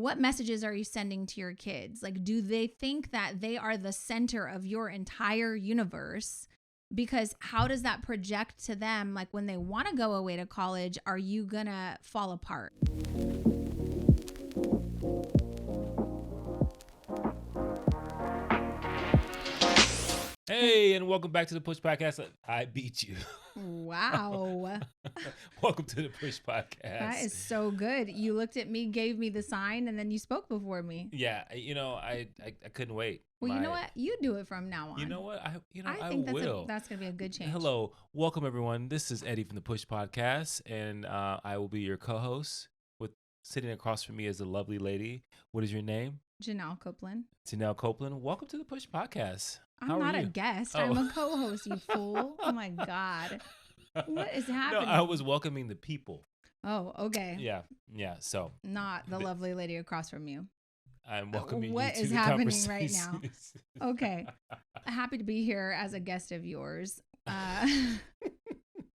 what messages are you sending to your kids? Like, do they think that they are the center of your entire universe? Because how does that project to them? Like when they want to go away to college, are you going to fall apart? Hey, and welcome back to the Push Podcast. I beat you. Wow. Welcome to the Push Podcast. That is so good. You looked at me, gave me the sign, and then you spoke before me. Yeah, I couldn't wait. Well, you know what? You do it from now on. You know what? I think will. That's going to be a good change. Hello. Welcome, everyone. This is Eddie from the Push Podcast, and I will be your co-host. Sitting across from me is a lovely lady. What is your name? Janelle Copeland. Janelle Copeland. Welcome to the Push Podcast. I'm not a guest. I'm a co-host, you fool. Oh, my God. What is happening? No, I was welcoming the people. Oh, okay. Yeah. So not the lovely lady across from you. I'm welcoming you to the conversation. What is happening right now? Okay. Happy to be here as a guest of yours.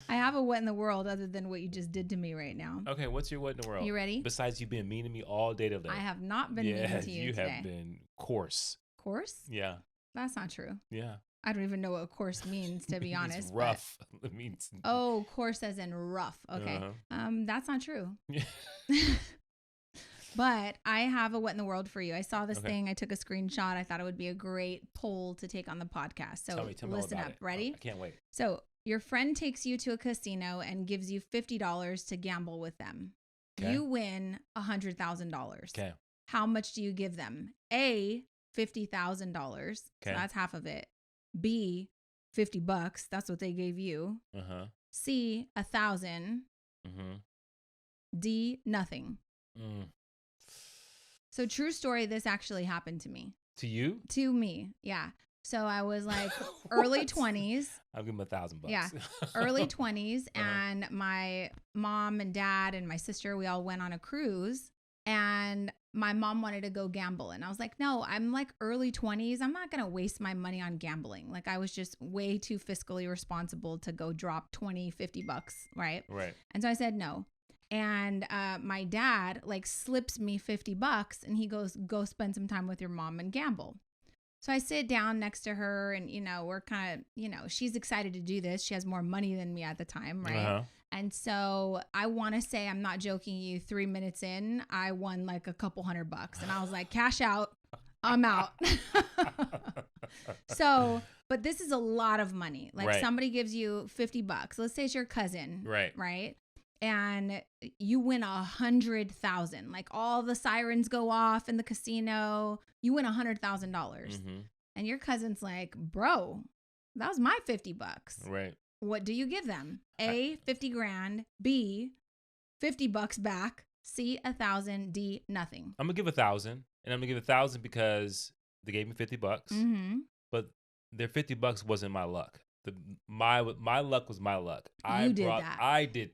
I have a what in the world other than what you just did to me right now. Okay, what's your what in the world? You ready? Besides you being mean to me all day today. I have not been mean to you today. You have been coarse. Coarse? Yeah. That's not true. Yeah. I don't even know what coarse means, to be honest. It's rough. It means. Oh, coarse as in rough. Okay. That's not true. Yeah. But I have a what in the world for you. I saw this thing. I took a screenshot. I thought it would be a great poll to take on the podcast. So tell me listen up. It. Ready? I can't wait. So your friend takes you to a casino and gives you $50 to gamble with them. Okay. You win $100,000. Okay. How much do you give them? A, $50,000. Okay. So that's half of it. B, $50. That's what they gave you. Uh-huh. C, $1,000. Mm-hmm. D, nothing. Mm. So true story, this actually happened to me. To you? To me, yeah. So I was like early 20s. I'll give him $1,000. Yeah, early 20s. And my mom and dad and my sister, we all went on a cruise. And my mom wanted to go gamble. And I was like, no, I'm like early 20s. I'm not going to waste my money on gambling. Like I was just way too fiscally responsible to go drop $20, $50, right? Right. And so I said no. And my dad like slips me $50 and he goes, go spend some time with your mom and gamble. So I sit down next to her and, we're kind of, she's excited to do this. She has more money than me at the time, right? Uh-huh. And so I want to say, I'm not joking you, 3 minutes in, I won like a couple $100. And I was like, cash out, I'm out. So, but this is a lot of money. Like somebody gives you $50. Let's say it's your cousin. Right. And you win 100,000. Like all the sirens go off in the casino. You win $100,000. Mm-hmm. And your cousin's like, bro, that was my $50. Right. What do you give them? A, 50 grand. B, $50 back. C, 1,000. D, nothing. I'm gonna give 1,000, and I'm gonna give 1,000 because they gave me $50. Mm-hmm. But their $50 wasn't my luck. My luck was my luck. I did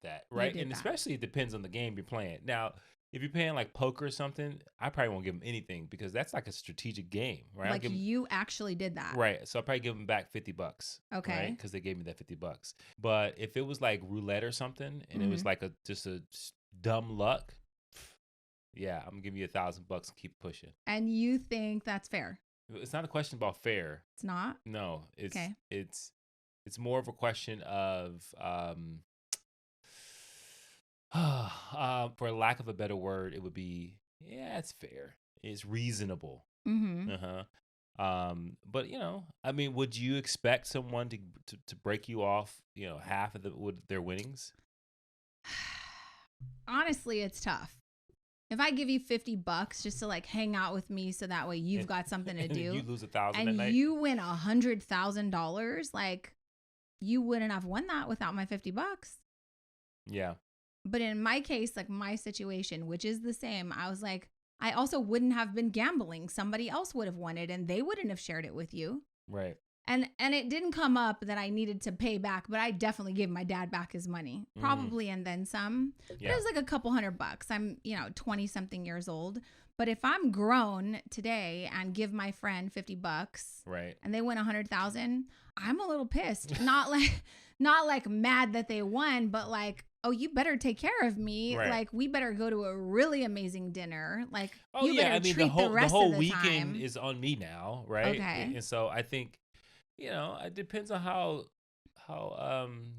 that, right? And especially it depends on the game you're playing. Now, if you're playing like poker or something, I probably won't give them anything because that's like a strategic game, right? Like you actually did that, right? So I'll probably give them back $50. Okay, right? Because they gave me that $50. But if it was like roulette or something, and it was like just a dumb luck, yeah, I'm gonna give you $1,000 and keep pushing. And you think that's fair? It's not a question about fair. It's not. No, it's more of a question of, for lack of a better word, it would be, yeah, it's fair. It's reasonable. Mm-hmm. But I mean, would you expect someone to break you off, half of their winnings? Honestly, it's tough. If I give you $50 just to like hang out with me, so that way you've got something to do, you lose 1,000 and that night, you win $100,000, like you wouldn't have won that without my $50. Yeah. But in my case, like my situation, which is the same, I was like, I also wouldn't have been gambling. Somebody else would have won it, and they wouldn't have shared it with you. Right. And it didn't come up that I needed to pay back, but I definitely gave my dad back his money, probably, and then some. Yeah. But it was like a couple $100. I'm, 20 something years old. But if I'm grown today and give my friend $50, right, and they win 100,000, I'm a little pissed. Not like mad that they won, but like, oh, you better take care of me. Right. Like, we better go to a really amazing dinner. Like, oh you yeah, better I mean treat the rest whole of the weekend time. is on me now, right? Okay. And so I think, it depends on how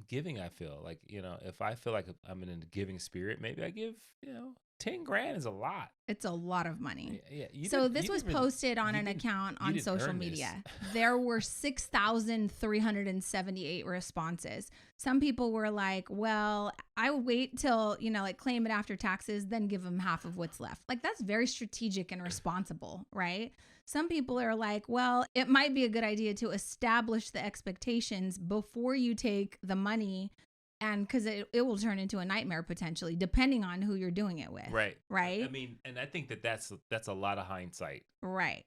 giving I feel. Like, if I feel like I'm in a giving spirit, maybe I give, 10 grand is a lot. It's a lot of money. Yeah. So this was posted on an account on social media. There were 6,378 responses. Some people were like, well, I would wait till, like claim it after taxes, then give them half of what's left. Like, that's very strategic and responsible, right? Some people are like, well, it might be a good idea to establish the expectations before you take the money, and because it will turn into a nightmare potentially, depending on who you're doing it with. Right. Right. I mean, and I think that's a lot of hindsight. Right.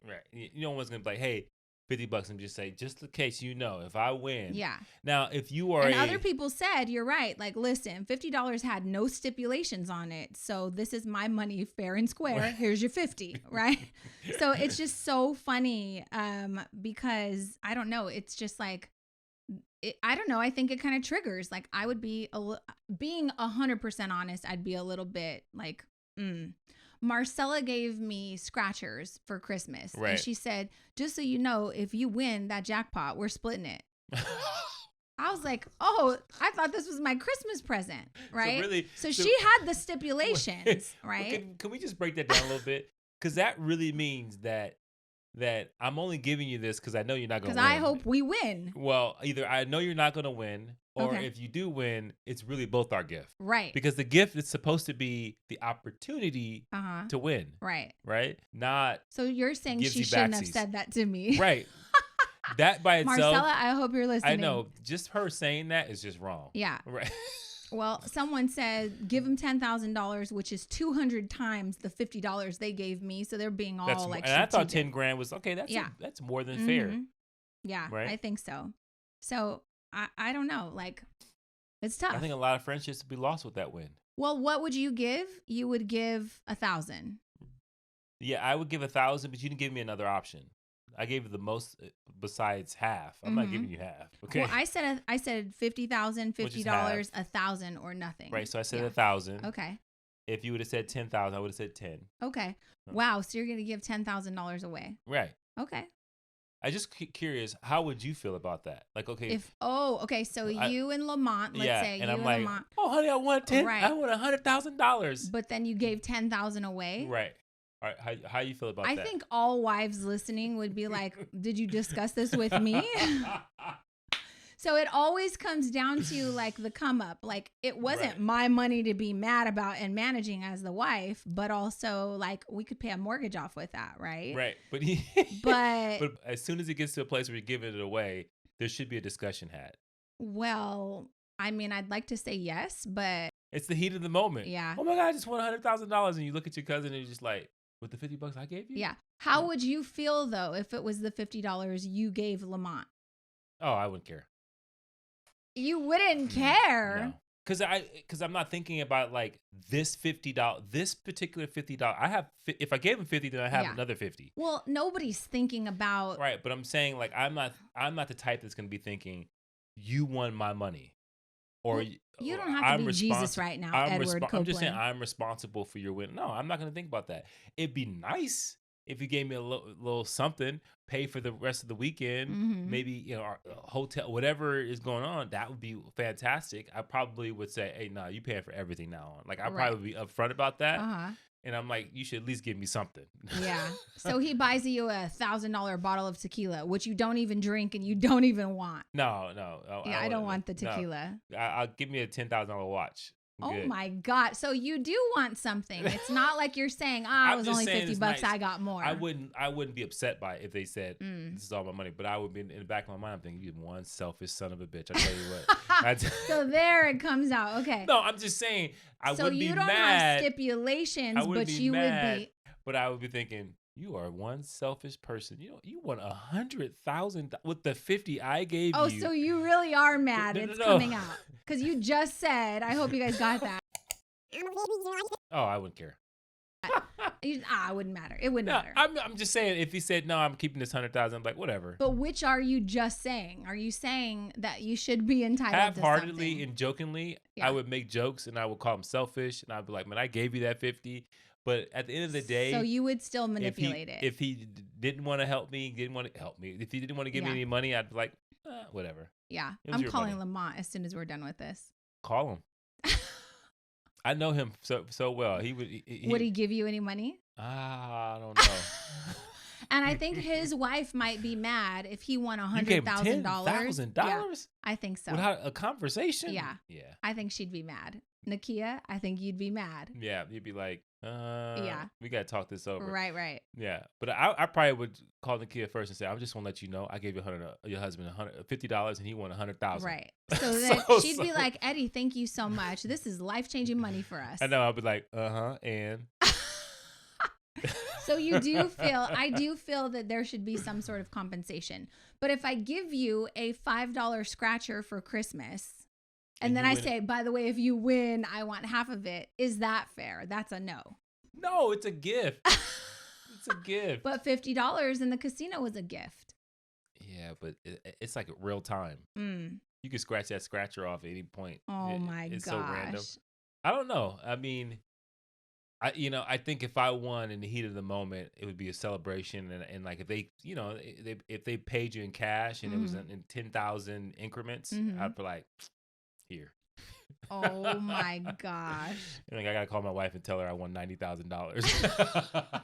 No one's gonna be like, hey, $50, and just say, just in case, if I win. Yeah. Now, if you are, and other people said, you're right. Like, listen, $50 had no stipulations on it, so this is my money, fair and square. Here's your 50, right? So it's just so funny, because I don't know. It's just like, I don't know. I think it kind of triggers. Like, I would be being 100% honest. I'd be a little bit like, Marcella gave me scratchers for Christmas. Right. And she said, just so you know, if you win that jackpot, we're splitting it. I was like, oh, I thought this was my Christmas present. Right. So she had the stipulations, right? Can we just break that down a little bit? Because that really means that I'm only giving you this because I know you're not going to win. Because I hope we win. Well, either I know you're not going to win, or if you do win, it's really both our gift. Right. Because the gift is supposed to be the opportunity to win. Right. Right? Not. So you're saying she shouldn't have said that to me. Right. That by itself. Marcella, I hope you're listening. I know. Just her saying that is just wrong. Yeah. Right. Well, someone said, give them $10,000, which is 200 times the $50 they gave me. So they're being all like strategic. And I thought 10 grand was, okay, that's more than fair. Yeah, right? I think so. So I don't know. Like, it's tough. I think a lot of friendships would be lost with that win. Well, what would you give? You would give 1,000. Yeah, I would give 1,000, but you didn't give me another option. I gave you the most besides half. I'm not giving you half. Okay. Well, I said $50,000, $50, 1,000, or nothing. Right. So I said 1,000. Okay. If you would have said 10,000, I would have said 10. Okay. Wow. So you're gonna give $10,000 away. Right. Okay. I just curious, how would you feel about that? Like, okay. Okay. So you and Lamont, let's say, and you I'm and like, Lamont. Oh, honey, I want 10. Right. I want $100,000. But then you gave 10,000 away. Right. All right, how you feel about that? I think all wives listening would be like, did you discuss this with me? So it always comes down to like the come up. Like, it wasn't my money to be mad about and managing as the wife, but also like we could pay a mortgage off with that, right? Right. But as soon as it gets to a place where you're giving it away, there should be a discussion had. Well, I mean, I'd like to say yes, but it's the heat of the moment. Yeah. Oh my God, I just won $100,000, and you look at your cousin and you're just like, with the $50 I gave you? Yeah. How would you feel though if it was the $50 you gave Lamont? Oh, I wouldn't care. You wouldn't care? No. Because I'm not thinking about like this $50, this particular $50. If I gave him 50, then I have another 50. Well, nobody's thinking about. Right, but I'm saying like I'm not the type that's gonna be thinking you won my money. Or well, you don't have to be Jesus right now, Edward Copeland. I'm just saying I'm responsible for your win. No, I'm not going to think about that. It'd be nice if you gave me a little something, pay for the rest of the weekend, maybe our hotel, whatever is going on. That would be fantastic. I probably would say, hey, no, you paying for everything now on. Like, I probably would be upfront about that. And I'm like, you should at least give me something. Yeah. So he buys you a $1,000 bottle of tequila, which you don't even drink and you don't even want. No. Yeah, I don't want the tequila. No. I'll give me a $10,000 watch. Oh my God. So you do want something. It's not like you're saying, it was only $50. Nice. I got more. I wouldn't be upset by it if they said, this is all my money. But I would be in the back of my mind, I'm thinking, you one selfish son of a bitch. I tell you what. So there it comes out. Okay. No, I'm just saying, I wouldn't be mad. So you don't have stipulations, but you would be. But I would be thinking, you are one selfish person. You want $100,000 with the 50 I gave you. Oh, so you really are mad. It's coming out. Because you just said, I hope you guys got that. Oh, I wouldn't care. It wouldn't matter. It wouldn't matter. I'm just saying, if he said, no, I'm keeping this 100,000, I'm like, whatever. But which are you just saying? Are you saying that you should be entitled half-heartedly to something? and jokingly, I would make jokes and I would call him selfish and I'd be like, man, I gave you that 50. But at the end of the day, so you would still manipulate it. If he didn't want to help me, If he didn't want to give me any money, I'd be like, whatever. Yeah, I'm calling Lamont as soon as we're done with this. Call him. I know him so well. He would he give you any money? I don't know. And I think his wife might be mad if he won $100,000. $100,000. Yeah, I think so. Without a conversation? Yeah. I think she'd be mad. Nakia, I think you'd be mad. Yeah, you'd be like, we got to talk this over. Right. Yeah, but I probably would call Nakia first and say, I just want to let you know, I gave your husband $50 and he won $100,000. Right. So then she'd be like, Eddie, thank you so much. This is life-changing money for us. I know. I'll be like, and... So I do feel that there should be some sort of compensation. But if I give you a $5 scratcher for Christmas, and then I say, by the way, if you win, I want half of it, is that fair? That's a no. No, it's a gift. It's a gift. But $50 in the casino was a gift. Yeah, but it's like real time. You can scratch that scratcher off at any point. Oh my gosh. It's so random. I don't know. I mean, I think if I won in the heat of the moment, it would be a celebration. And like if they, if they paid you in cash and it was in 10,000 increments, I'd be like, here. Oh my gosh. And I got to call my wife and tell her I won $90,000.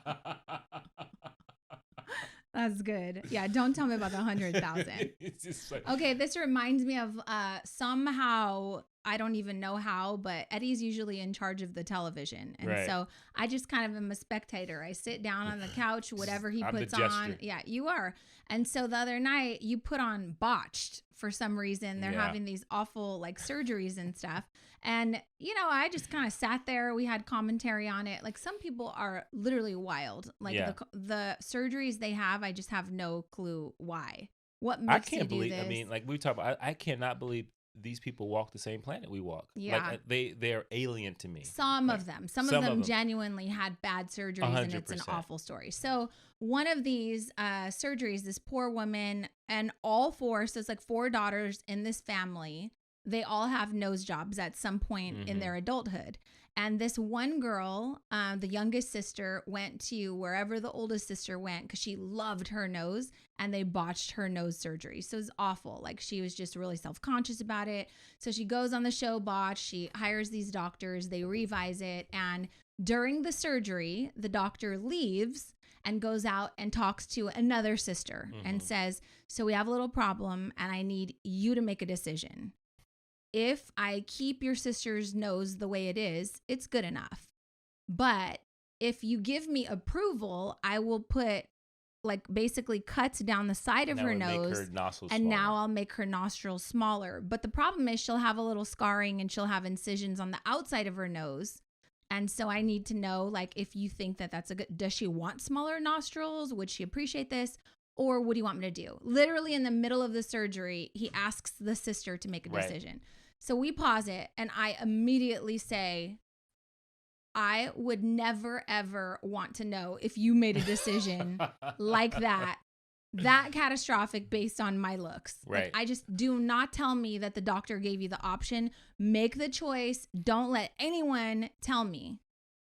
That's good. Yeah, don't tell me about the 100,000. It's just like, okay, this reminds me of somehow, I don't even know how, but Eddie's usually in charge of the television. And so I just kind of am a spectator. I sit down on the couch, whatever he puts on. Yeah, you are. And so the other night you put on Botched for some reason. They're having these awful like surgeries and stuff. And, I just kind of sat there. We had commentary on it. Like some people are literally wild. Like the surgeries they have, I just have no clue why. What makes you do this? I mean, like we talk about, I cannot believe these people walk the same planet we walk. Yeah. Like they're alien to me. Some of them genuinely had bad surgeries 100%. And it's an awful story. So one of these surgeries, this poor woman and all four, so it's like 4 daughters in this family, they all have nose jobs at some point in their adulthood. And this one girl, the youngest sister, went to wherever the oldest sister went because she loved her nose, and they botched her nose surgery. So it was awful. Like she was just really self-conscious about it. So she goes on the show Botched. She hires these doctors. They revise it. And during the surgery, the doctor leaves and goes out and talks to another sister and says, so we have a little problem and I need you to make a decision. If I keep your sister's nose the way it is, it's good enough. But if you give me approval, I will put like basically cuts down the side of her nose, and now I'll make her nostrils smaller. But the problem is she'll have a little scarring and she'll have incisions on the outside of her nose. And so I need to know, like, if you think that that's does she want smaller nostrils? Would she appreciate this? Or what do you want me to do? Literally in the middle of the surgery, he asks the sister to make a decision. So we pause it and I immediately say, I would never, ever want to know if you made a decision like that catastrophic based on my looks. Right. Like, I just do not tell me that the doctor gave you the option. Make the choice. Don't let anyone tell me.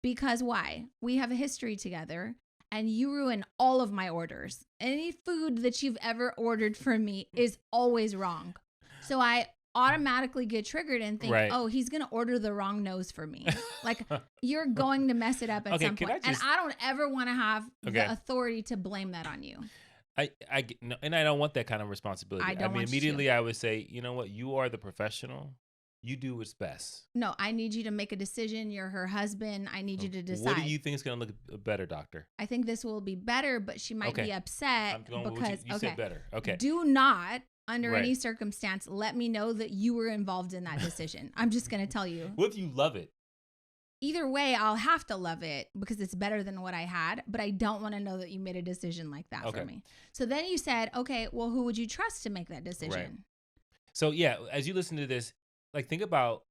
Because why? We have a history together and you ruin all of my orders. Any food that you've ever ordered from me is always wrong. So I automatically get triggered and think, oh, he's going to order the wrong nose for me. Like, you're going to mess it up at some point. And I don't ever want to have the authority to blame that on you. I don't want that kind of responsibility. I mean, immediately I would say, you know what? You are the professional. You do what's best. No, I need you to make a decision. You're her husband. I need you to decide. What do you think is going to look better, doctor? I think this will be better, but she might be upset because you said better. Okay. Do not, under any circumstance, let me know that you were involved in that decision. I'm just going to tell you. What if you love it? Either way, I'll have to love it because it's better than what I had, but I don't want to know that you made a decision like that for me. So then you said, okay, well, who would you trust to make that decision? Right. So yeah, as you listen to this, like think about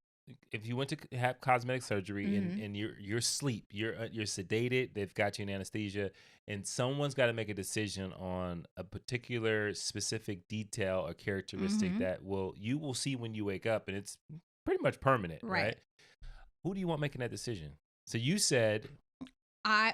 if you went to have cosmetic surgery and you're asleep, you're sedated, they've got you in anesthesia, and someone's got to make a decision on a particular specific detail or characteristic that you will see when you wake up, and it's pretty much permanent, right? Who do you want making that decision? So you said,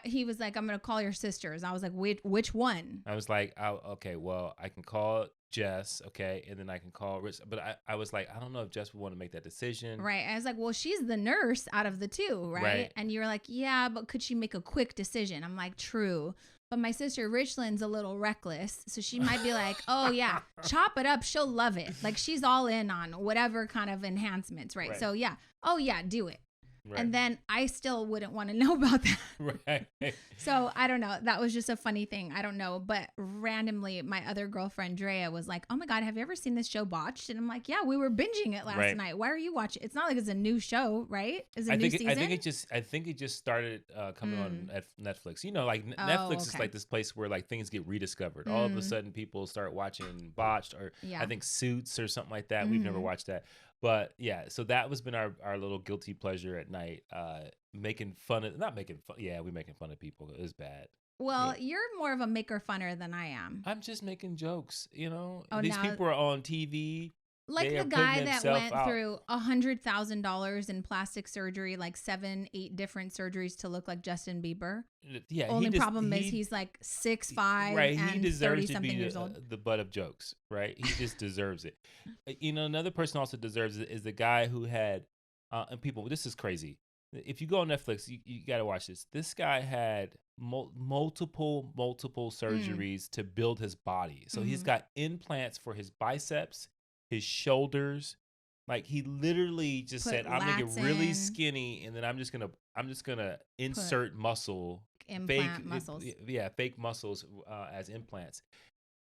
he was like, I'm going to call your sisters. I was like, which one? I was like, okay, well, I can call Jess, okay, and then I can call Rich. But I was like, I don't know if Jess would want to make that decision. Right. I was like, well, she's the nurse out of the two, right? And you were like, yeah, but could she make a quick decision? I'm like, true. But my sister Richland's a little reckless, so she might be like, oh, yeah, chop it up. She'll love it. Like, she's all in on whatever kind of enhancements, right? So, yeah. Oh, yeah, do it. Right. And then I still wouldn't want to know about that. Right. So I don't know. That was just a funny thing. I don't know. But randomly, my other girlfriend, Drea, was like, oh my God, have you ever seen this show Botched? And I'm like, yeah, we were binging it last night. Why are you watching? It's not like it's a new show, right? Is it a new season? I think it just started coming on Netflix. You know, like Netflix is like this place where like things get rediscovered. All of a sudden people start watching Botched or I think Suits or something like that. We've never watched that. But yeah, so that was been our little guilty pleasure at night, making fun of, not making fun. Yeah, we're making fun of people. It was bad. Well, you're more of a maker funner than I am. I'm just making jokes, you know. These people are on TV. Like the guy that went through $100,000 in plastic surgery, like 7-8 different surgeries to look like Justin Bieber. Yeah. Only problem is he's like 6'5", right? And he deserves 30-something years old. The butt of jokes, right? He just deserves it. You know, another person also deserves it is the guy who had, and people, this is crazy. If you go on Netflix, you got to watch this. This guy had multiple surgeries to build his body. So he's got implants for his biceps, his shoulders. Like he literally just said, I'm gonna get really skinny, and then I'm just gonna insert muscle, implant muscles. Fake muscles as implants.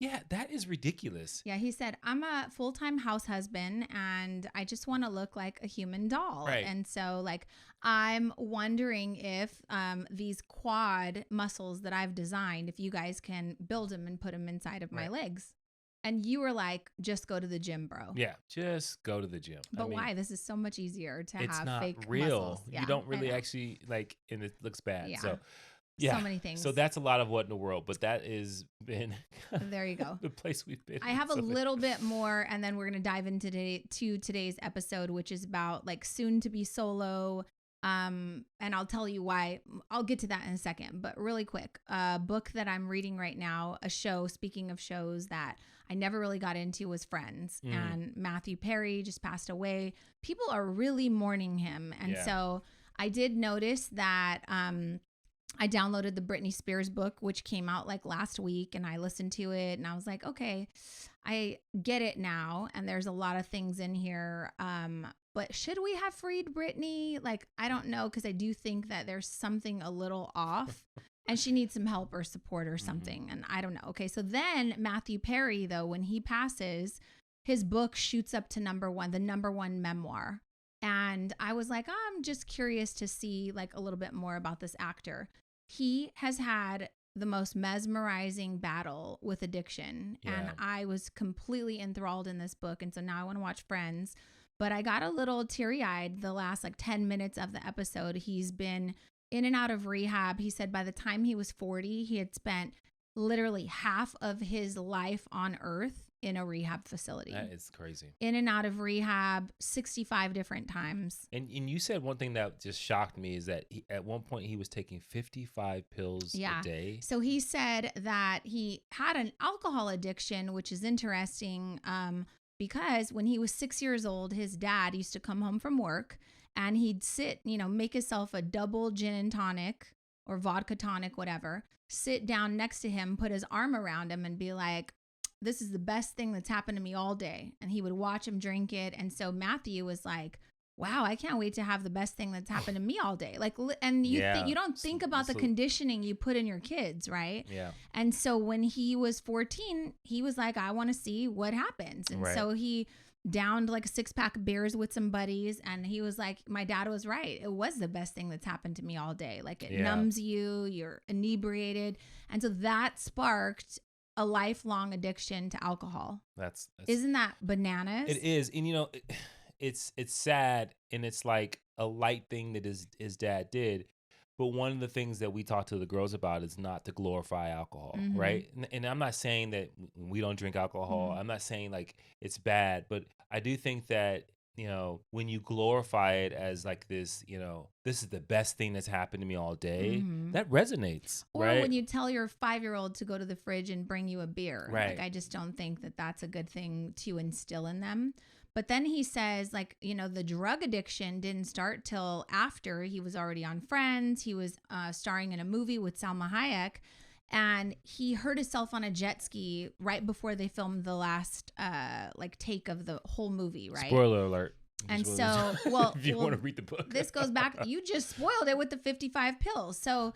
Yeah, that is ridiculous. Yeah, he said, I'm a full-time house husband and I just want to look like a human doll. Right. And so like, I'm wondering if these quad muscles that I've designed, if you guys can build them and put them inside of my legs. And you were like, just go to the gym, bro. Yeah, just go to the gym. But why? This is so much easier to have fake muscles. It's not real. Yeah, you don't really actually like, and it looks bad. Yeah. So so many things. So that's a lot of what in the world, but that has been there you go. The place we've been. I have a little bit more, and then we're going to dive into today's episode, which is about like soon to be solo. And I'll tell you why. I'll get to that in a second, but really quick, a book that I'm reading right now, a show, speaking of shows that I never really got into, was Friends. And Matthew Perry just passed away. People are really mourning him. And so I did notice that, I downloaded the Britney Spears book, which came out like last week, and I listened to it and I was like, okay, I get it now. And there's a lot of things in here. But should we have freed Britney? Like, I don't know, because I do think that there's something a little off and she needs some help or support or something. And I don't know. Okay, so then Matthew Perry, though, when he passes, his book shoots up to the number one memoir. And I was like, oh, I'm just curious to see like a little bit more about this actor. He has had the most mesmerizing battle with addiction. Yeah. And I was completely enthralled in this book. And so now I want to watch Friends. But I got a little teary-eyed the last like 10 minutes of the episode. He's been in and out of rehab. He said by the time he was 40, he had spent literally half of his life on earth in a rehab facility. That is crazy. In and out of rehab 65 different times. And you said one thing that just shocked me is that at one point he was taking 55 pills a day. So he said that he had an alcohol addiction, which is interesting because when he was 6 years old, his dad used to come home from work and he'd sit, make himself a double gin and tonic or vodka tonic, whatever, sit down next to him, put his arm around him and be like, this is the best thing that's happened to me all day. And he would watch him drink it. And so Matthew was like, wow, I can't wait to have the best thing that's happened to me all day. Like, and you don't think about the conditioning you put in your kids, right? Yeah. And so when he was 14, he was like, I want to see what happens. And so he downed like a 6-pack of beers with some buddies. And he was like, my dad was right. It was the best thing that's happened to me all day. Like it numbs you, you're inebriated. And so that sparked a lifelong addiction to alcohol. That's Isn't that bananas? It is. And it's sad, and it's like a light thing that his dad did. But one of the things that we talk to the girls about is not to glorify alcohol, right? And I'm not saying that we don't drink alcohol. I'm not saying like it's bad, but I do think that, when you glorify it as like this, this is the best thing that's happened to me all day, that resonates, or right? when you tell your 5-year-old to go to the fridge and bring you a beer, right? Like, I just don't think that that's a good thing to instill in them. But then he says, like, the drug addiction didn't start till after he was already on Friends. He was starring in a movie with Salma Hayek, and he hurt himself on a jet ski right before they filmed the last take of the whole movie, right? Spoiler alert. And so, well, if you want to read the book, this goes back. You just spoiled it with the 55 pills. So,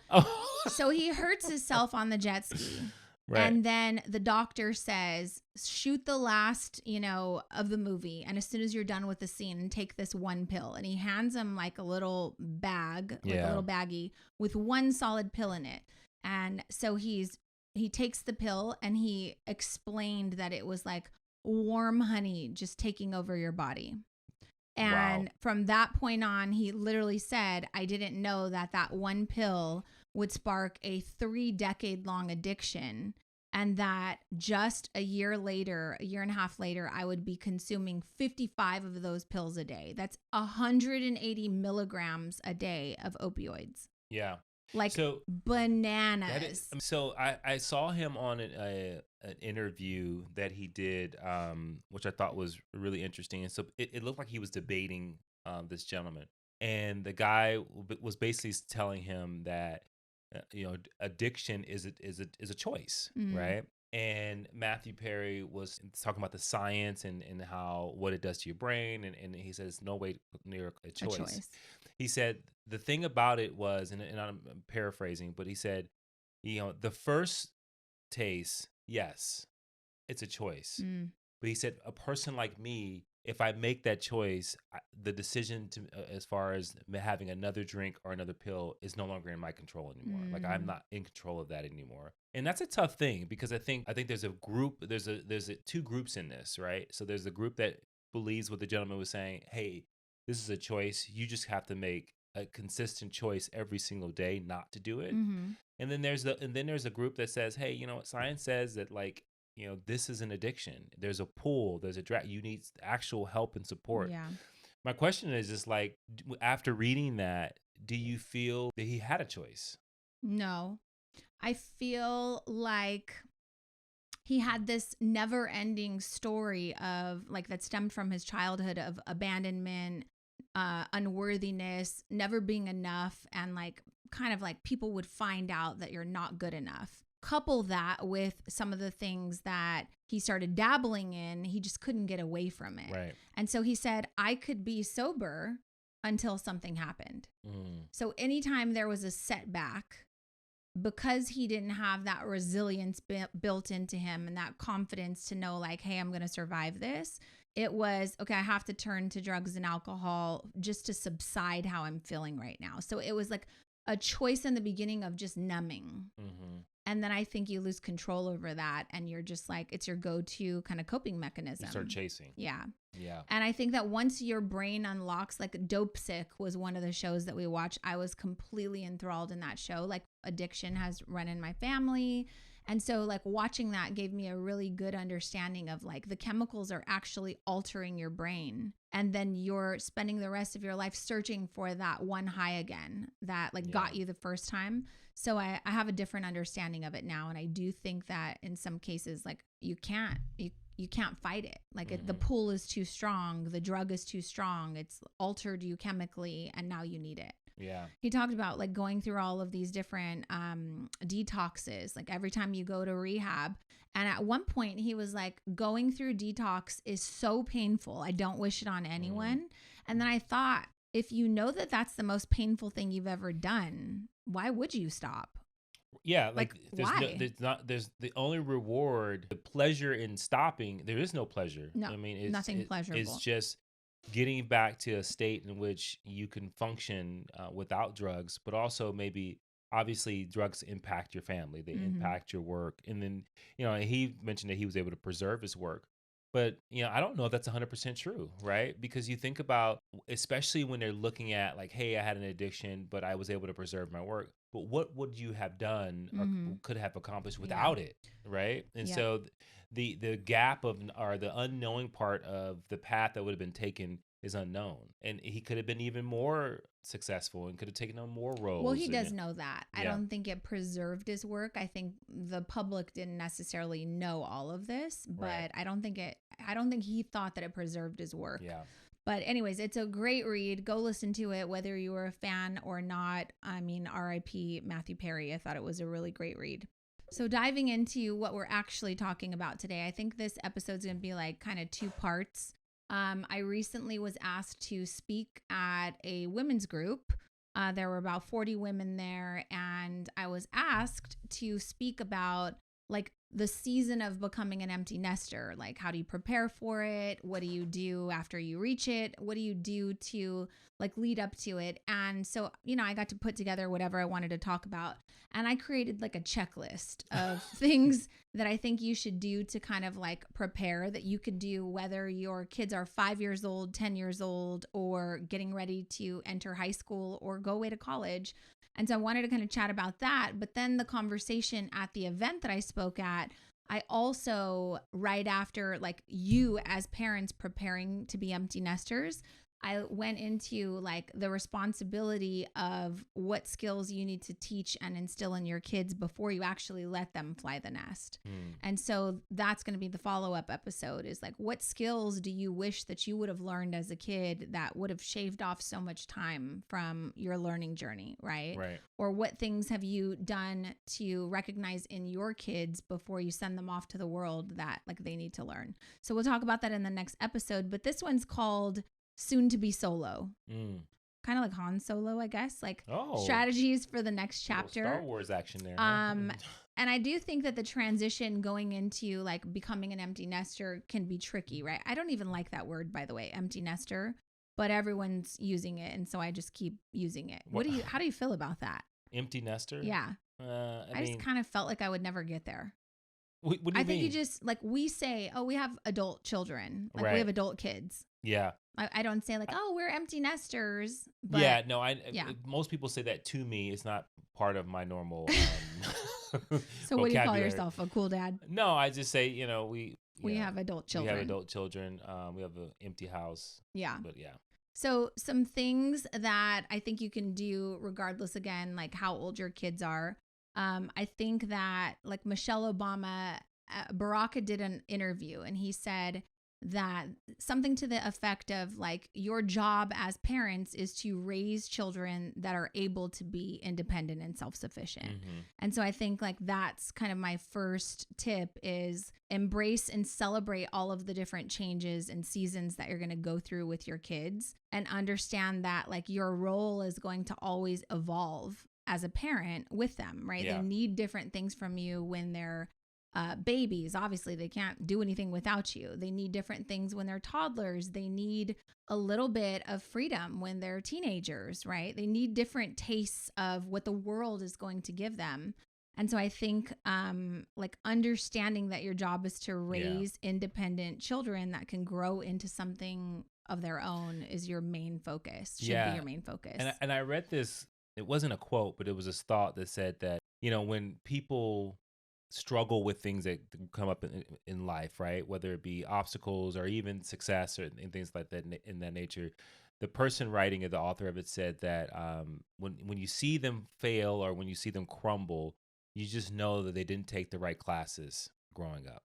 so he hurts himself on the jet ski. Right. And then the doctor says, shoot the last, of the movie. And as soon as you're done with the scene, take this one pill. And he hands him like a little bag, like a little baggie with one solid pill in it. And so he takes the pill, and he explained that it was like warm honey just taking over your body. And from that point on, he literally said, I didn't know that one pill would spark a 3-decade-long addiction, and that just a year and a half later, I would be consuming 55 of those pills a day. That's 180 milligrams a day of opioids. Yeah. Like, so, bananas. So I saw him on an interview that he did, which I thought was really interesting. And so it looked like he was debating this gentleman. And the guy was basically telling him that, addiction is a choice, right? And Matthew Perry was talking about the science and how what it does to your brain. And he says, no way near a choice. He said the thing about it was, and I'm paraphrasing, but he said, the first taste, yes, it's a choice. But he said, a person like me, if I make that choice, the decision to as far as having another drink or another pill is no longer in my control anymore. Like, I'm not in control of that anymore. And that's a tough thing, because I think there's a group, there's two groups in this, right? So there's the group that believes what the gentleman was saying. Hey, this is a choice. You just have to make a consistent choice every single day not to do it. And then there's a group that says, hey, you know what, science says that, like, this is an addiction. There's a pull, there's a drag. You need actual help and support. Yeah. My question is just like, after reading that, do you feel that he had a choice? No. I feel like he had this never-ending story of, like, that stemmed from his childhood of abandonment, unworthiness, never being enough, and like kind of like people would find out that you're not good enough. Couple that with some of the things that he started dabbling in, he just couldn't get away from it. Right. And so he said, I could be sober until something happened. So anytime there was a setback, because he didn't have that resilience built into him and that confidence to know, like, hey, I'm going to survive this, it was, okay, I have to turn to drugs and alcohol just to subside how I'm feeling right now. So it was like a choice in the beginning of just numbing. And then I think you lose control over that, and you're just like, it's your go-to kind of coping mechanism. You start chasing. Yeah. Yeah. And I think that once your brain unlocks, like Dope Sick was one of the shows that we watched. I was completely enthralled in that show. Like, addiction has run in my family. And so, like, watching that gave me a really good understanding of, like, the chemicals are actually altering your brain. And then you're spending the rest of your life searching for that one high again that, like, got you the first time. So I have a different understanding of it now. And I do think that in some cases, like, you can't fight it. Like, the pull is too strong. The drug is too strong. It's altered you chemically, and now you need it. Yeah. He talked about, like, going through all of these different detoxes, like every time you go to rehab. And at one point he was like, going through detox is so painful. I don't wish it on anyone. And then I thought, if you know that that's the most painful thing you've ever done, why would you stop? Yeah, like why? there's the only reward, the pleasure in stopping. There is no pleasure. No, I mean, it's nothing pleasurable. It's just getting back to a state in which you can function without drugs, but also maybe, obviously, drugs impact your family. They impact your work. And then, he mentioned that he was able to preserve his work. But, I don't know if that's 100% true, right? Because you think about, especially when they're looking at like, hey, I had an addiction, but I was able to preserve my work. But what would you have done or could have accomplished Yeah. without it, right? And Yep. so the gap of or the unknowing part of the path that would have been taken is unknown. And he could have been even more successful and could have taken on more Well, he roles. does know that. I Yeah, don't think it preserved his work. I think the public didn't necessarily know all of this, right. but I don't think he thought that it preserved his work. Yeah. But anyways, it's a great read. Go listen to it, whether you were a fan or not. I mean, RIP Matthew Perry. I thought it was a really great read. So diving into what we're actually talking about today, I think this episode's going to be like kind of two parts. I recently was asked to speak at a women's group. There were about 40 women there, and I was asked to speak about like the season of becoming an empty nester. Like, how do you prepare for it? What do you do after you reach it? What do you do to like lead up to it? And so, I got to put together whatever I wanted to talk about. And I created like a checklist of things that I think you should do to kind of like prepare, that you could do whether your kids are 5 years old, 10 years old, or getting ready to enter high school or go away to college. And so I wanted to kind of chat about that. But then the conversation at the event that I spoke at, I also, right after like you as parents preparing to be empty nesters, I went into like the responsibility of what skills you need to teach and instill in your kids before you actually let them fly the nest. And so that's going to be the follow-up episode, is like, what skills do you wish that you would have learned as a kid that would have shaved off so much time from your learning journey, right? Right. Or what things have you done to recognize in your kids before you send them off to the world that like they need to learn? So we'll talk about that in the next episode, but this one's called Soon to Be Solo. Kind of like Han Solo, I guess, like strategies for the next chapter. Star Wars action there. And I do think that the transition going into like becoming an empty nester can be tricky, right? I don't even like that word, by the way, empty nester, but everyone's using it, and so I just keep using it. How do you feel about that? Empty nester? Yeah. I just kind of felt like I would never get there. What do you mean? I think you just like, we say, oh, we have adult children, like we have adult kids. Yeah. I don't say like, oh, we're empty nesters. But yeah, no, most people say that to me. It's not part of my normal So what do you call yourself? A cool dad? No, I just say, we have adult children. We have adult children. We have an empty house. Yeah. But yeah. So some things that I think you can do regardless, again, like how old your kids are. I think that like Michelle Obama, Barack did an interview and he said that something to the effect of like, your job as parents is to raise children that are able to be independent and self-sufficient. And so I think like that's kind of my first tip, is embrace and celebrate all of the different changes and seasons that you're going to go through with your kids, and understand that like your role is going to always evolve as a parent with them, right? Yeah. They need different things from you when they're babies. Obviously, they can't do anything without you. They need different things when they're toddlers. They need a little bit of freedom when they're teenagers, right? They need different tastes of what the world is going to give them. And so I think like understanding that your job is to raise independent children that can grow into something of their own is your main focus, should be your main focus. And I read this, it wasn't a quote, but it was this thought that said that, when people struggle with things that come up in life, right? Whether it be obstacles or even success or and things like that in that nature. The person writing it, the author of it, said that when you see them fail or when you see them crumble, you just know that they didn't take the right classes growing up.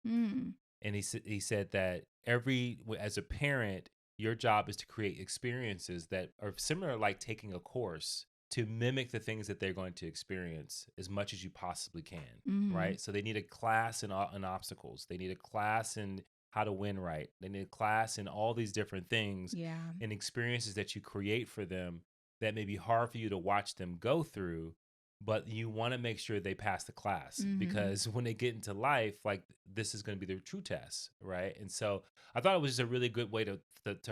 And he said that as a parent, your job is to create experiences that are similar, like taking a course, to mimic the things that they're going to experience as much as you possibly can, right? So they need a class in obstacles. They need a class in how to win right. They need a class in all these different things and experiences that you create for them that may be hard for you to watch them go through, but you want to make sure they pass the class because when they get into life, like this is going to be their true test, right? And so I thought it was just a really good way to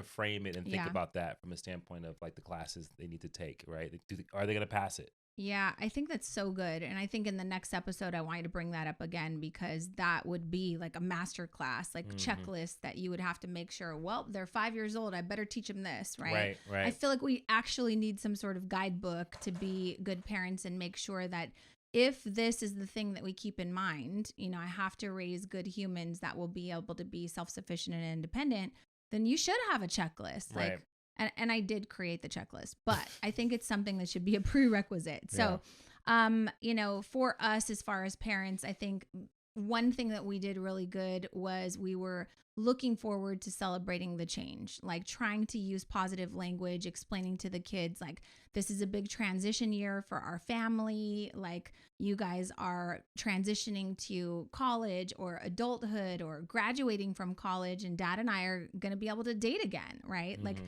frame it and think about that from a standpoint of like the classes they need to take, right? Are they going to pass it? Yeah, I think that's so good. And I think in the next episode, I want you to bring that up again, because that would be like a master class, like checklist that you would have to make sure, well, they're 5 years old, I better teach them this, right? Right. I feel like we actually need some sort of guidebook to be good parents and make sure that if this is the thing that we keep in mind, I have to raise good humans that will be able to be self-sufficient and independent, then you should have a checklist. Right. Like, and I did create the checklist, but I think it's something that should be a prerequisite. So, for us, as far as parents, I think one thing that we did really good was we were looking forward to celebrating the change, like trying to use positive language, explaining to the kids, like, this is a big transition year for our family. Like, you guys are transitioning to college or adulthood or graduating from college, and dad and I are going to be able to date again, right? Like,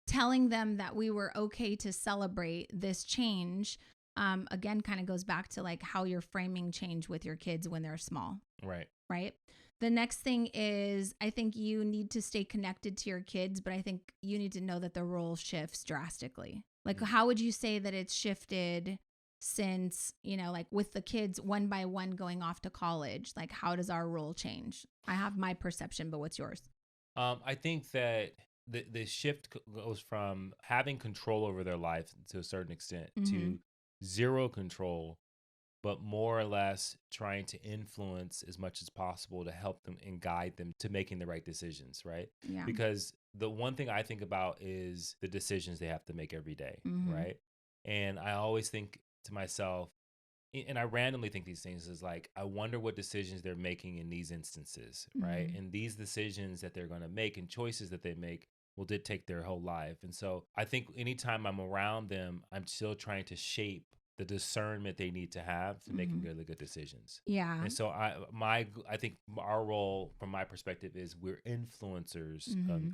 telling them that we were okay to celebrate this change, again, kind of goes back to like how you're framing change with your kids when they're small. Right. The next thing is, I think you need to stay connected to your kids, but I think you need to know that the role shifts drastically. Like, how would you say that it's shifted since, like with the kids one by one going off to college? Like, how does our role change? I have my perception, but what's yours? I think that the shift goes from having control over their life to a certain extent to zero control, but more or less trying to influence as much as possible to help them and guide them to making the right decisions, right? Yeah. Because the one thing I think about is the decisions they have to make every day, right? And I always think to myself, and I randomly think these things, is like, I wonder what decisions they're making in these instances, right? And these decisions that they're going to make and choices that they make will dictate their whole life. And so I think anytime I'm around them, I'm still trying to shape the discernment they need to have to making really good decisions. Yeah. And so I think our role from my perspective is we're influencers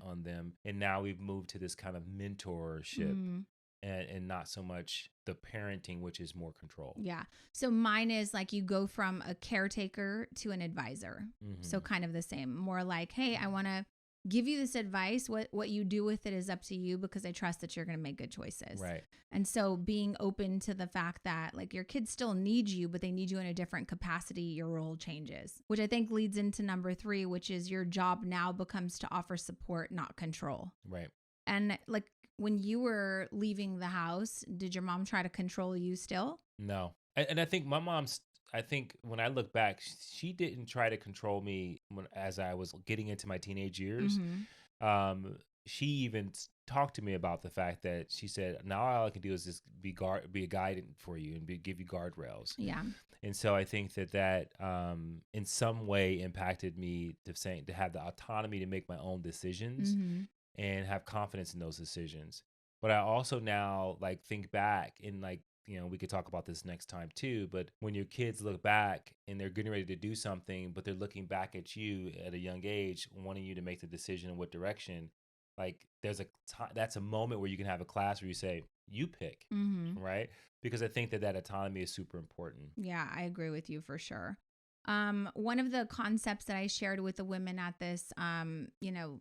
on them. And now we've moved to this kind of mentorship. And not so much the parenting, which is more control. Yeah. So mine is like, you go from a caretaker to an advisor. So kind of the same, more like, hey, I want to give you this advice. What you do with it is up to you, because I trust that you're going to make good choices. Right. And so being open to the fact that like your kids still need you, but they need you in a different capacity, your role changes, which I think leads into number 3, which is your job now becomes to offer support, not control. Right. And like, when you were leaving the house, did your mom try to control you still? No. And I think my mom's, I think when I look back, she didn't try to control me as I was getting into my teenage years. She even talked to me about the fact that she said, now all I can do is just be a guide for you and give you guardrails. Yeah. And so I think that in some way impacted me to have the autonomy to make my own decisions and have confidence in those decisions. But I also now like think back and like, we could talk about this next time too, but when your kids look back and they're getting ready to do something, but they're looking back at you at a young age, wanting you to make the decision in what direction, like that's a moment where you can have a class where you say, you pick, right? Because I think that autonomy is super important. Yeah, I agree with you for sure. One of the concepts that I shared with the women at this,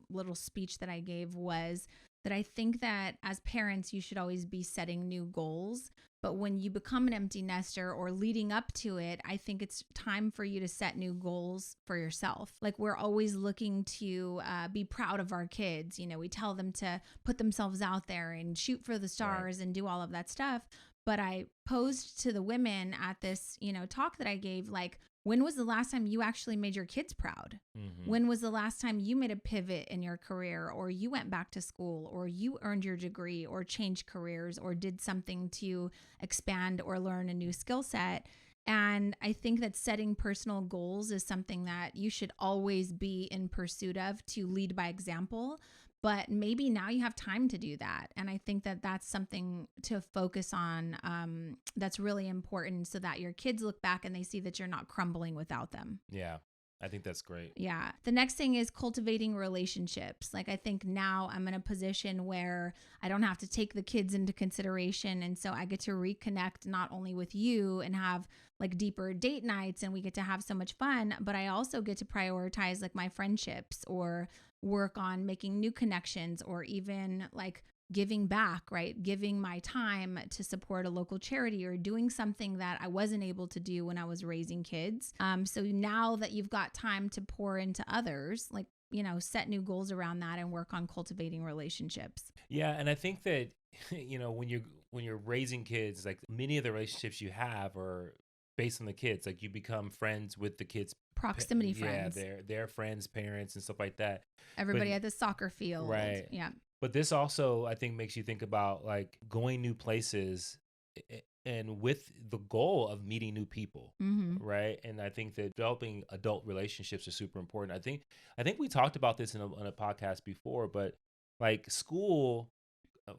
little speech that I gave was that I think that as parents, you should always be setting new goals. But when you become an empty nester or leading up to it, I think it's time for you to set new goals for yourself. Like, we're always looking to be proud of our kids. We tell them to put themselves out there and shoot for the stars and do all of that stuff. But I posed to the women at this, talk that I gave, like, when was the last time you actually made your kids proud? When was the last time you made a pivot in your career, or you went back to school, or you earned your degree, or changed careers, or did something to expand or learn a new skill set? And I think that setting personal goals is something that you should always be in pursuit of, to lead by example. But maybe now you have time to do that. And I think that that's something to focus on, that's really important, so that your kids look back and they see that you're not crumbling without them. Yeah, I think that's great. Yeah. The next thing is cultivating relationships. Like, I think now I'm in a position where I don't have to take the kids into consideration. And so I get to reconnect not only with you and have like deeper date nights, and we get to have so much fun, but I also get to prioritize like my friendships, or work on making new connections, or even like giving back, right? Giving my time to support a local charity or doing something that I wasn't able to do when I was raising kids. So now that you've got time to pour into others, like, set new goals around that and work on cultivating relationships. Yeah. And I think that, when you're raising kids, like many of the relationships you have are based on the kids. Like you become friends with the kids. Proximity friends. Yeah, their friends, parents, and stuff like that. Everybody at the soccer field. Right. Yeah. But this also, I think, makes you think about like going new places and with the goal of meeting new people. Mm-hmm. Right. And I think that developing adult relationships are super important. I think we talked about this in a podcast before, but like school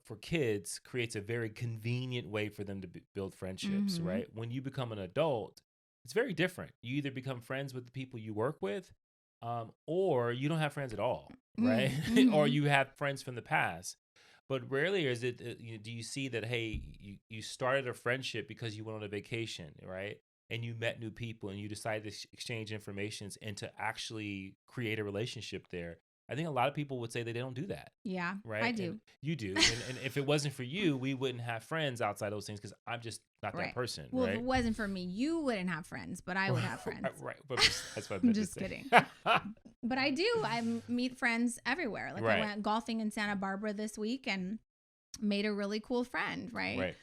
for kids creates a very convenient way for them to build friendships. Mm-hmm. Right. When you become an adult, it's very different. You either become friends with the people you work with, or you don't have friends at all, right? Mm-hmm. Or you have friends from the past. But rarely is it, do you see that, hey, you started a friendship because you went on a vacation, right? And you met new people and you decided to exchange information and to actually create a relationship there. I think a lot of people would say that they don't do that. Yeah, right. I do. And you do. and if it wasn't for you, we wouldn't have friends outside those things because I'm just not that person. Well, right? if it wasn't for me, you wouldn't have friends, but I would have friends. Right. But that's what I'm just kidding. But I do. I meet friends everywhere. Like I went golfing in Santa Barbara this week and made a really cool friend, right?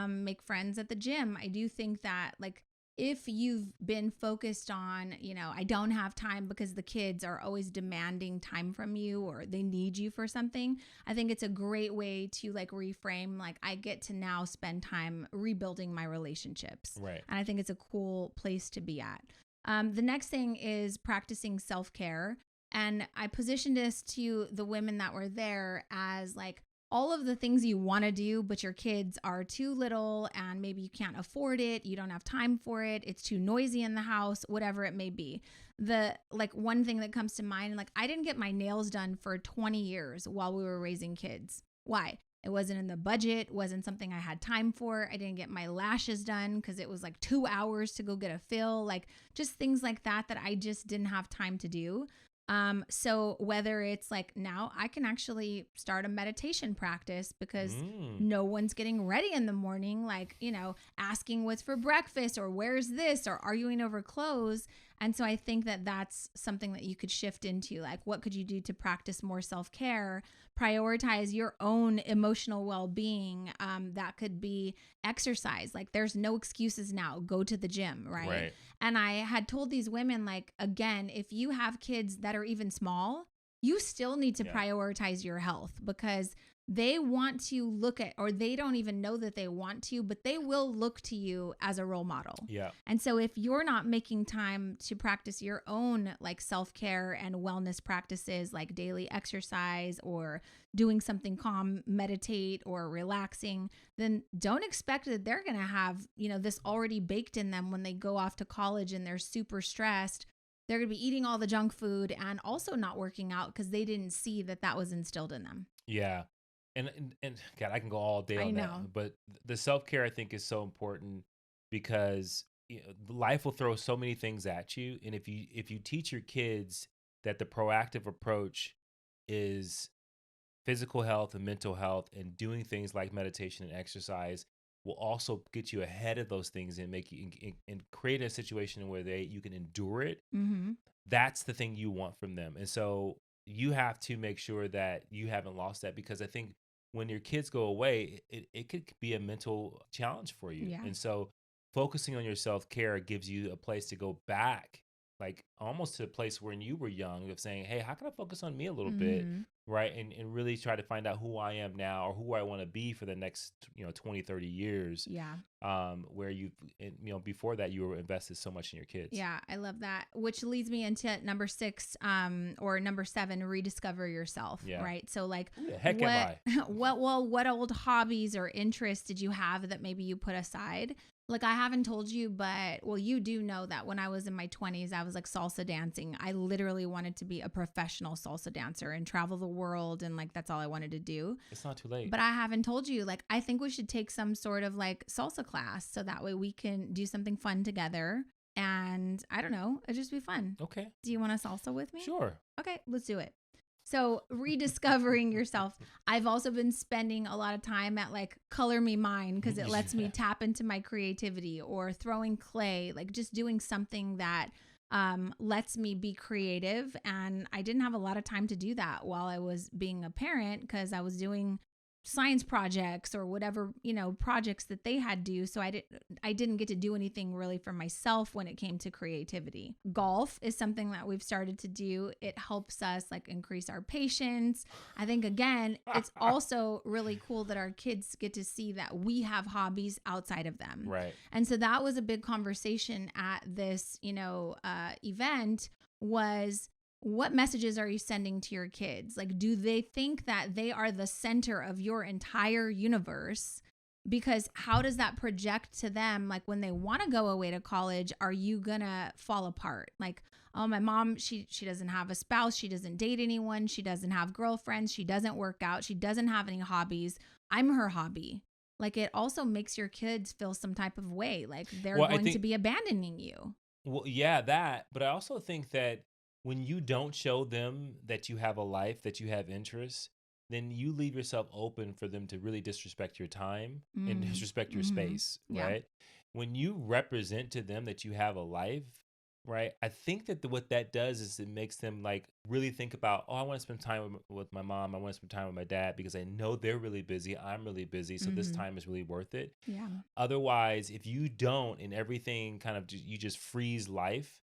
Make friends at the gym. I do think that like if you've been focused on, I don't have time because the kids are always demanding time from you or they need you for something, I think it's a great way to like reframe, like I get to now spend time rebuilding my relationships. Right. And I think it's a cool place to be at. The next thing is practicing self-care. And I positioned this to the women that were there as like, all of the things you want to do, but your kids are too little and maybe you can't afford it. You don't have time for it. It's too noisy in the house, whatever it may be. The like one thing that comes to mind, like I didn't get my nails done for 20 years while we were raising kids. Why? It wasn't in the budget, wasn't something I had time for. I didn't get my lashes done because it was like 2 hours to go get a fill, like just things like that I just didn't have time to do. So whether it's like now I can actually start a meditation practice because no one's getting ready in the morning, like, asking what's for breakfast or where's this or arguing over clothes. And so I think that that's something that you could shift into, like, what could you do to practice more self-care, prioritize your own emotional well-being. That could be exercise. Like there's no excuses now, go to the gym. Right. And I had told these women, like, again, if you have kids that are even small, you still need to prioritize your health because they want to look at, or they don't even know that they want to, but they will look to you as a role model. Yeah. And so if you're not making time to practice your own like self-care and wellness practices, like daily exercise or doing something calm, meditate or relaxing, then don't expect that they're going to have, this already baked in them when they go off to college and they're super stressed. They're going to be eating all the junk food and also not working out because they didn't see that was instilled in them. Yeah. And God, I can go all day on that. But the self-care I think is so important because life will throw so many things at you. And if you teach your kids that the proactive approach is physical health and mental health and doing things like meditation and exercise will also get you ahead of those things and make you and create a situation where you can endure it. Mm-hmm. That's the thing you want from them. And so you have to make sure that you haven't lost that because I think when your kids go away, it could be a mental challenge for you. Yeah. And so focusing on your self-care gives you a place to go back, like almost to a place when you were young of saying, hey, how can I focus on me a little bit? Right. And really try to find out who I am now or who I want to be for the next, 20, 30 years. Yeah. Where before that you were invested so much in your kids. Yeah. I love that. Which leads me into number 6, or number 7, rediscover yourself. Yeah. Right. So like, who the heck am I? what old hobbies or interests did you have that maybe you put aside? Like I haven't told you, but you do know that when I was in my 20s, I was like salsa dancing. I literally wanted to be a professional salsa dancer and travel the world. And like, that's all I wanted to do. It's not too late. But I haven't told you, like, I think we should take some sort of like salsa class. So that way we can do something fun together. And I don't know, it'd just be fun. Okay. Do you want to salsa with me? Sure. Okay, let's do it. So rediscovering yourself. I've also been spending a lot of time at like Color Me Mine because it lets me tap into my creativity, or throwing clay, like just doing something that lets me be creative. And I didn't have a lot of time to do that while I was being a parent because I was doing science projects or whatever, projects that they had to do. So I didn't get to do anything really for myself when it came to creativity. Golf is something that we've started to do. It helps us like increase our patience. I think again, it's also really cool that our kids get to see that we have hobbies outside of them. Right. And so that was a big conversation at this, event was, what messages are you sending to your kids? Like, do they think that they are the center of your entire universe? Because how does that project to them? Like when they want to go away to college, are you gonna fall apart? Like, oh, my mom, she doesn't have a spouse. She doesn't date anyone. She doesn't have girlfriends. She doesn't work out. She doesn't have any hobbies. I'm her hobby. Like it also makes your kids feel some type of way. Like they're going to be abandoning you. Well, yeah, that. But I also think that when you don't show them that you have a life, that you have interests, then you leave yourself open for them to really disrespect your time and disrespect your space, right? When you represent to them that you have a life, right? I think that what that does is it makes them like really think about, oh, I want to spend time with my mom. I want to spend time with my dad because I know they're really busy. I'm really busy. So this time is really worth it. Yeah. Otherwise, if you don't and everything kind of, you just freeze life,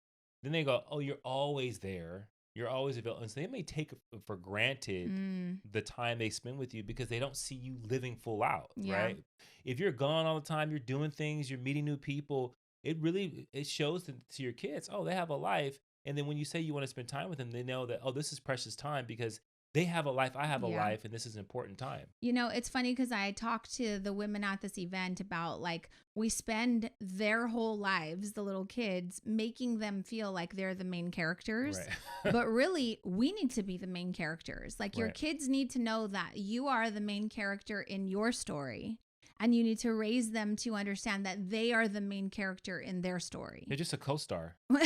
then they go, oh, you're always there. You're always available. And so they may take for granted the time they spend with you because they don't see you living full out, right? If you're gone all the time, you're doing things, you're meeting new people, it shows to your kids, oh, they have a life. And then when you say you want to spend time with them, they know that, oh, this is precious time because they have a life, I have a life, and this is an important time. It's funny because I talked to the women at this event about like we spend their whole lives, the little kids, making them feel like they're the main characters. Right. But really, we need to be the main characters. Like your kids need to know that you are the main character in your story. And you need to raise them to understand that they are the main character in their story. They're just a co-star. Well,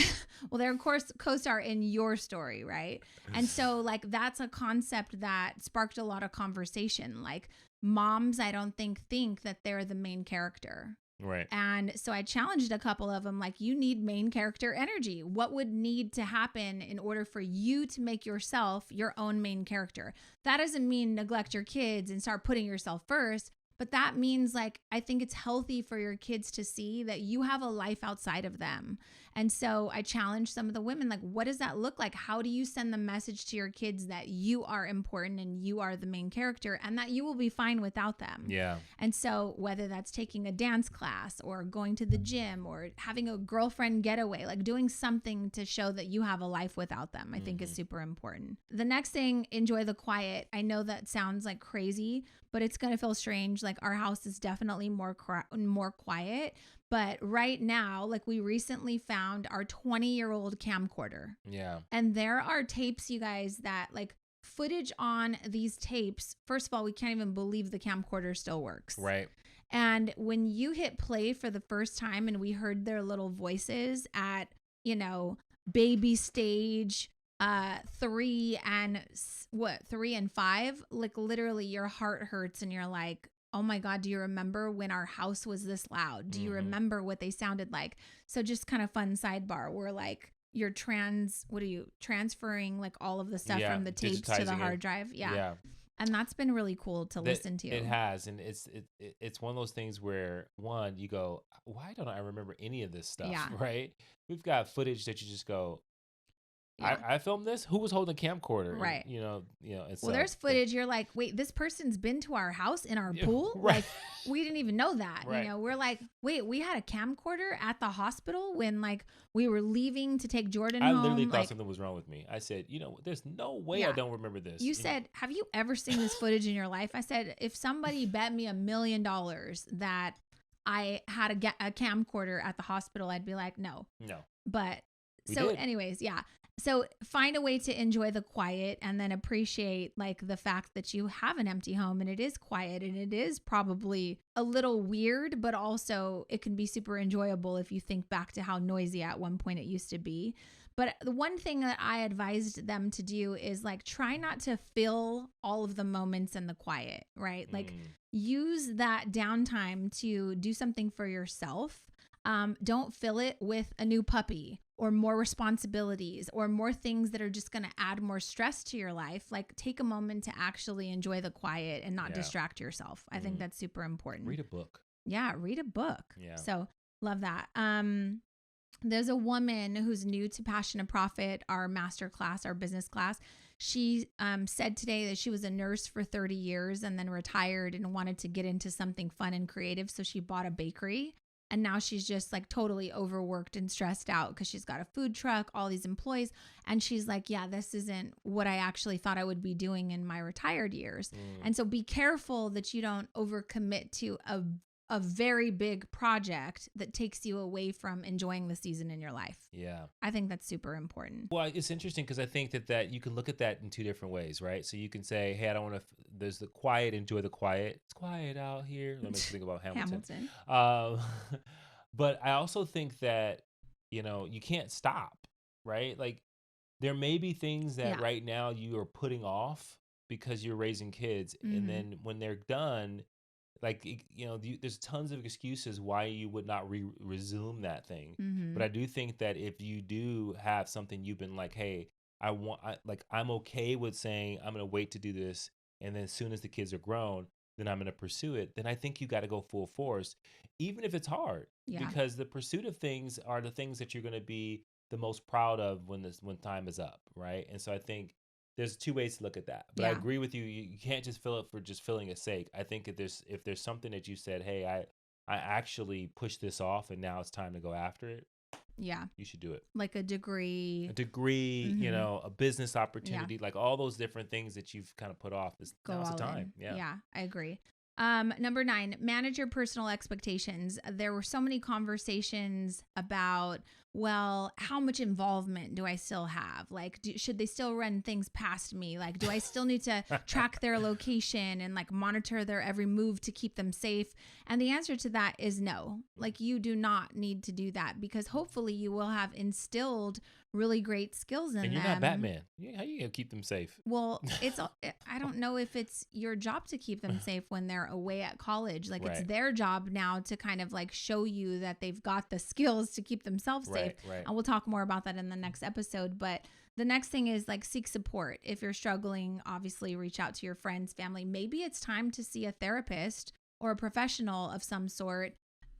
they're of course co-star in your story, right? And so like that's a concept that sparked a lot of conversation. Like moms, I don't think that they're the main character. Right. And so I challenged a couple of them, like, you need main character energy. What would need to happen in order for you to make yourself your own main character? That doesn't mean neglect your kids and start putting yourself first. But that means like, I think it's healthy for your kids to see that you have a life outside of them. And so I challenged some of the women, like, what does that look like? How do you send the message to your kids that you are important and you are the main character and that you will be fine without them? Yeah. And so whether that's taking a dance class or going to the gym or having a girlfriend getaway, like doing something to show that you have a life without them, I think is super important. The next thing, enjoy the quiet. I know that sounds like crazy, but it's going to feel strange. Like our house is definitely more quiet. But right now, like we recently found our 20-year-old camcorder. Yeah. And there are tapes, you guys, that like footage on these tapes. First of all, we can't even believe the camcorder still works. Right. And when you hit play for the first time and we heard their little voices at, baby stage, 3 and 5, like literally your heart hurts and you're like, oh my God, do you remember when our house was this loud? Do you remember what they sounded like? So just kind of fun sidebar, we're like, you're transferring like all of the stuff from the tapes to the hard drive. Yeah. And that's been really cool to listen to. It has. And it's one of those things where one, you go, why don't I remember any of this stuff? Yeah. Right. We've got footage that you just go, I filmed this. Who was holding a camcorder? Right. And, well, there's footage. You're like, wait, this person's been to our house in our pool. Right. Like, we didn't even know that. Right. We're like, wait, we had a camcorder at the hospital when like we were leaving to take Jordan home. I literally thought something was wrong with me. I said, there's no way I don't remember this. You said, have you ever seen this footage in your life? I said, if somebody bet me $1 million that I had a camcorder at the hospital, I'd be like, no. No. But anyways, yeah. So find a way to enjoy the quiet and then appreciate like the fact that you have an empty home and it is quiet and it is probably a little weird, but also it can be super enjoyable if you think back to how noisy at one point it used to be. But the one thing that I advised them to do is like try not to fill all of the moments in the quiet, right? Like use that downtime to do something for yourself. Don't fill it with a new puppy or more responsibilities or more things that are just going to add more stress to your life. Like take a moment to actually enjoy the quiet and not distract yourself. I think that's super important. Read a book. Yeah, read a book. Yeah. So love that. There's a woman who's new to Passion and Profit, our master class, our business class. She said today that she was a nurse for 30 years and then retired and wanted to get into something fun and creative. So she bought a bakery. And now she's just like totally overworked and stressed out because she's got a food truck, all these employees. And she's like, yeah, this isn't what I actually thought I would be doing in my retired years. And so be careful that you don't overcommit to a very big project that takes you away from enjoying the season in your life. Yeah. I think that's super important. Well, it's interesting because I think that you can look at that in two different ways, right? So you can say, hey, I don't want to, there's the quiet, enjoy the quiet. It's quiet out here. Let me think about Hamilton. But I also think that, you can't stop, right? Like there may be things that right now you are putting off because you're raising kids. And then when they're done, like, there's tons of excuses why you would not resume that thing. But I do think that if you do have something you've been like, hey, I'm okay with saying I'm going to wait to do this. And then as soon as the kids are grown, then I'm going to pursue it. Then I think you got to go full force, even if it's hard, because the pursuit of things are the things that you're going to be the most proud of when time is up. Right. And so I think there's two ways to look at that, but I agree with you. You can't just fill it for just filling its sake. I think if there's something that you said, hey, I actually pushed this off and now it's time to go after it. Yeah. You should do it. Like a degree, a business opportunity, like all those different things that you've kind of put off. Now's the time. In. Yeah, I agree. Number 9, manage your personal expectations. There were so many conversations about, well, how much involvement do I still have? Like, should they still run things past me? Like, do I still need to track their location and like monitor their every move to keep them safe? And the answer to that is no. Like, you do not need to do that because hopefully you will have instilled really great skills in them. And you're not Batman. How you gonna keep them safe? Well, I don't know if it's your job to keep them safe when they're away at college. Like it's their job now to kind of like show you that they've got the skills to keep themselves safe. Right. And we'll talk more about that in the next episode. But the next thing is like seek support. If you're struggling, obviously reach out to your friends, family. Maybe it's time to see a therapist or a professional of some sort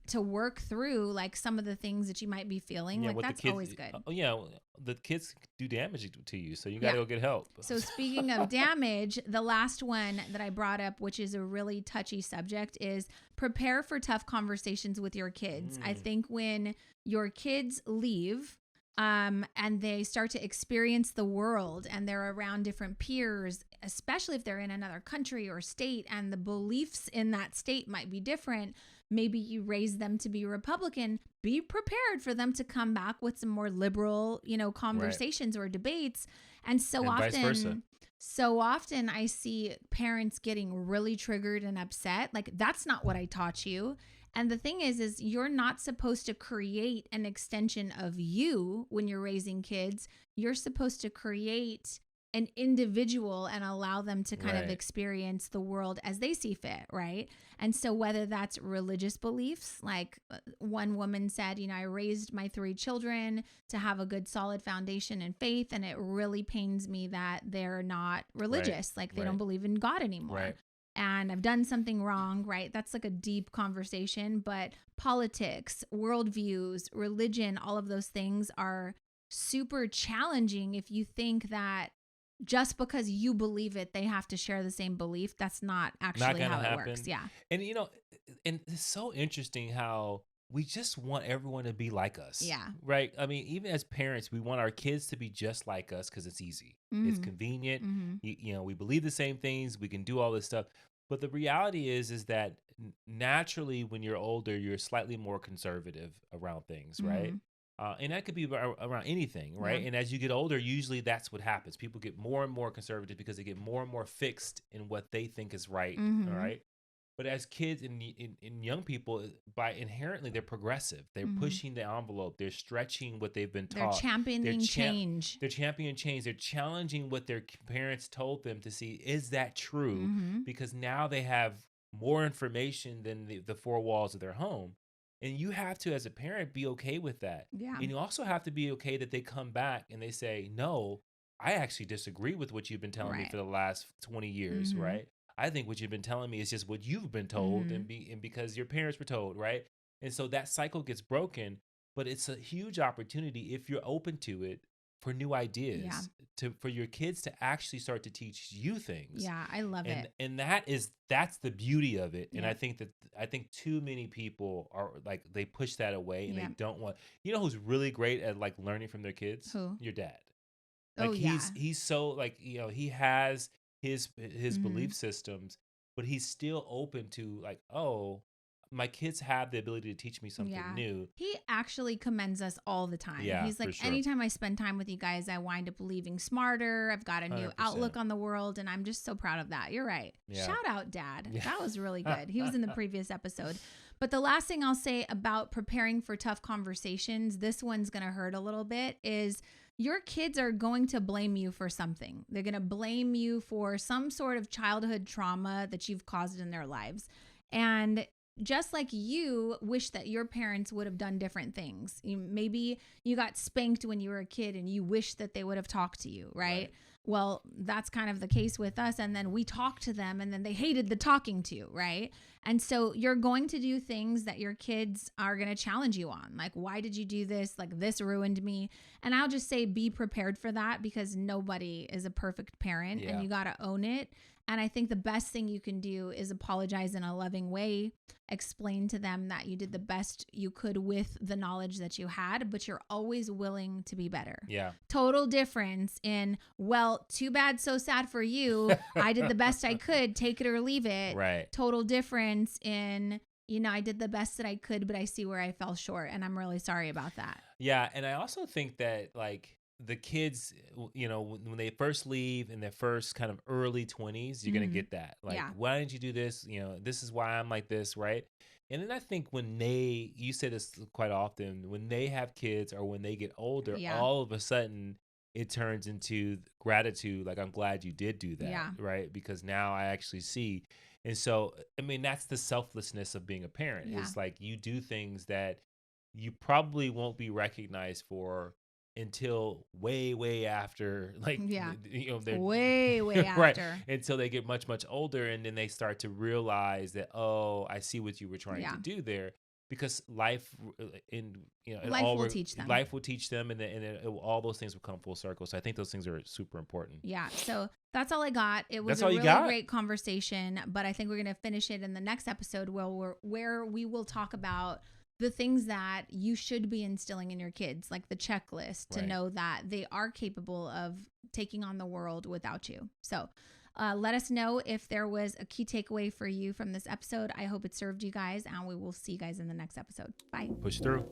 to work through like some of the things that you might be feeling. Like that's always good. Oh yeah, the kids do damage to you, so you got to go get help. So speaking of damage, the last one that I brought up, which is a really touchy subject, is prepare for tough conversations with your kids. I think when your kids leave and they start to experience the world and they're around different peers, especially if they're in another country or state and the beliefs in that state might be different. Maybe you raise them to be Republican, be prepared for them to come back with some more liberal, conversations or debates. And vice versa. So often I see parents getting really triggered and upset. Like, that's not what I taught you. And the thing is you're not supposed to create an extension of you when you're raising kids. You're supposed to create an individual and allow them to kind of experience the world as they see fit, right? And so whether that's religious beliefs, like one woman said, I raised my 3 children to have a good solid foundation in faith, and it really pains me that they're not religious, like they don't believe in God anymore. And I've done something wrong, right? That's like a deep conversation, but politics, worldviews, religion, all of those things are super challenging if you think that just because you believe it, they have to share the same belief. That's not actually how it works. Yeah. And and it's so interesting how we just want everyone to be like us. Yeah. Right. I mean, even as parents, we want our kids to be just like us because it's easy. It's convenient. We believe the same things. We can do all this stuff. But the reality is that naturally when you're older, you're slightly more conservative around things, right? And that could be around anything, right? And as you get older, usually that's what happens. People get more and more conservative because they get more and more fixed in what they think is right, all right? But as kids and in young people, by inherently, they're progressive. They're pushing the envelope. They're stretching what they've been taught. They're championing change. They're championing change. They're challenging what their parents told them to see. Is that true? Because now they have more information than the four walls of their home. And you have to, as a parent, be okay with that. Yeah. And you also have to be okay that they come back and they say, no, I actually disagree with what you've been telling me for the last 20 years, right? I think what you've been telling me is just what you've been told and because your parents were told, right? And so that cycle gets broken, but it's a huge opportunity if you're open to it for new ideas, for your kids to actually start to teach you things. Yeah, I love it. And that's the beauty of it. And I think too many people are like, they push that away and they don't want, who's really great at like learning from their kids? Who? Your dad. Like he's so like, he has his belief systems, but he's still open to like, oh, my kids have the ability to teach me something new. He actually commends us all the time. Yeah, he's like, for sure. Anytime I spend time with you guys, I wind up leaving smarter. I've got a new 100%. Outlook on the world, and I'm just so proud of that. You're right. Yeah. Shout out, Dad. Yeah. That was really good. He was in the previous episode. But the last thing I'll say about preparing for tough conversations, this one's going to hurt a little bit, is your kids are going to blame you for something. They're going to blame you for some sort of childhood trauma that you've caused in their lives. And just like you wish that your parents would have done different things. Maybe you got spanked when you were a kid and you wish that they would have talked to you, right? Well, that's kind of the case with us. And then we talked to them and then they hated the talking to, right? And so you're going to do things that your kids are going to challenge you on. Like, why did you do this? Like, this ruined me. And I'll just say, be prepared for that, because nobody is a perfect parent and you got to own it. And I think the best thing you can do is apologize in a loving way, explain to them that you did the best you could with the knowledge that you had, but you're always willing to be better. Yeah. Total difference in, well, too bad, so sad for you. I did the best I could, take it or leave it. Right. Total difference in, I did the best that I could, but I see where I fell short, and I'm really sorry about that. Yeah. And I also think that, like, the kids, when they first leave in their first kind of early 20s, you're going to get that. Like, why didn't you do this? This is why I'm like this, right? And then I think when you say this quite often, when they have kids or when they get older, all of a sudden it turns into gratitude. Like, I'm glad you did do that, right? Because now I actually see. And so, I mean, that's the selflessness of being a parent. It's like you do things that you probably won't be recognized for until way after, like, they're way after, right, until they get much older, and then they start to realize that, oh, I see what you were trying to do there, because life will teach them, and then all those things will come full circle. So I think those things are super important. Yeah. So that's all I got. It was a really great conversation, but I think we're gonna finish it in the next episode where we will talk about the things that you should be instilling in your kids, like the checklist, to know that they are capable of taking on the world without you. So let us know if there was a key takeaway for you from this episode. I hope it served you guys, and we will see you guys in the next episode. Bye. Push through.